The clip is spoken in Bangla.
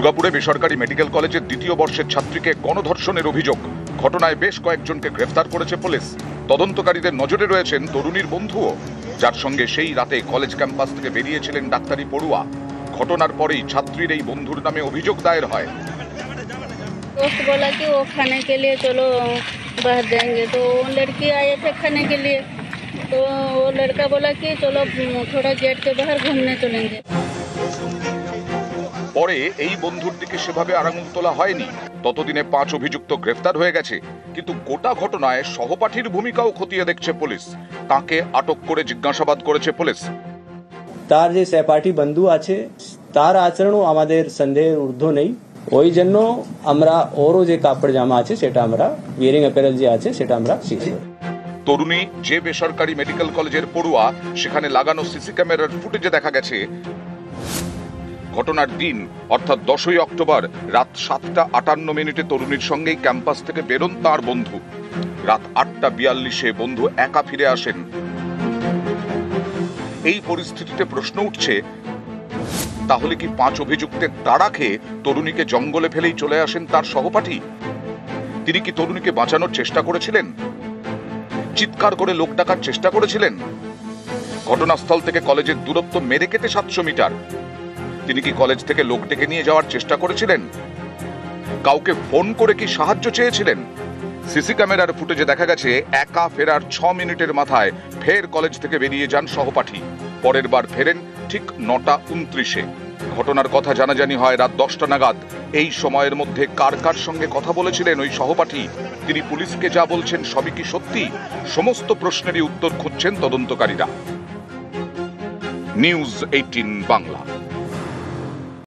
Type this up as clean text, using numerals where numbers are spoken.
দুর্গাপুরে বেসরকারি মেডিকেল কলেজের দ্বিতীয় বর্ষের ছাত্রীকে গণধর্ষণের অভিযোগ। ঘটনায় বেশ কয়েকজনকে গ্রেফতার করেছে পুলিশ। তদন্তকারীদের নজরে রয়েছেন তরুণীর বন্ধুও, যার সঙ্গে সেই রাতে কলেজ ক্যাম্পাস থেকে বেরিয়েছিলেন ডাক্তারি পড়ুয়া। ঘটনার পরেই ছাত্রীর এই বন্ধুর নামে অভিযোগ দায়ের হয়। दोस्त बोला कि वो खाने के लिए चलो बाहर जाएंगे, तो वो लड़की आए थे खाने के लिए, तो वो लड़का बोला कि चलो थोड़ा गेट के बाहर घूमने चलेंगे। পরে এই বন্ধুর দিকে সেভাবে আঙুল তোলা হয়নি। ততদিনে 5 অভিযুক্ত গ্রেফতার হয়ে গেছে, কিন্তু গোটা ঘটনায় সহপাঠীর ভূমিকাও খতিয়ে দেখছে পুলিশ। তাকে আটক করে জিজ্ঞাসাবাদ করেছে পুলিশ। তার যে সহপাঠী বন্ধু আছে তার আচরণও আমাদের সন্দেহের ঊর্ধ্ব নেই। ওই জন্য আমরা ওরও যে কাপড় জামা আছে সেটা আমরা ওয়্যারিং অ্যাপারেল যে আছে সেটা আমরা সিজ করি। তরুণী যে বেসরকারি মেডিকেল কলেজের পড়ুয়া, সেখানে লাগানো সিসি ক্যামেরার ফুটেজে দেখা গেছে ঘটনার দিন অর্থাৎ 10ই অক্টোবর রাত 7:58 তরুণীর সঙ্গেই ক্যাম্পাস থেকে বেরোন তার বন্ধু। রাত 8:42 বন্ধু একা ফিরে আসেন। এই পরিস্থিতিতে প্রশ্ন উঠছে, তাহলে কি 5 অভিযুক্তের তাড়া খেয়ে তরুণীকে জঙ্গলে ফেলেই চলে আসেন তার সহপাঠী? তিনি কি তরুণীকে বাঁচানোর চেষ্টা করেছিলেন? চিৎকার করে লোক ডাকার চেষ্টা করেছিলেন? ঘটনাস্থল থেকে কলেজের দূরত্ব মেরে কেটে 700 মিটার। তিনি কি কলেজ থেকে লোক ডেকে নিয়ে যাওয়ার চেষ্টা করেছিলেন? কাউকে ফোন করে কি সাহায্য চেয়েছিলেন? সিসি ক্যামেরার ফুটেজে দেখা গেছে একা ফেরার 6 মিনিটের মাথায় ফের কলেজ থেকে বেরিয়ে যান সহপাঠী। পরের বার ফেরেন ঠিক 9:29। ঘটনার কথা জানাজানি হয় রাত 10টা নাগাদ। এই সময়ের মধ্যে কার কার সঙ্গে কথা বলেছিলেন ওই সহপাঠী? তিনি পুলিশকে যা বলছেন সবই কি সত্যি? সমস্ত প্রশ্নেরই উত্তর খুঁজছেন তদন্তকারীরা। নিউজ 18 বাংলা।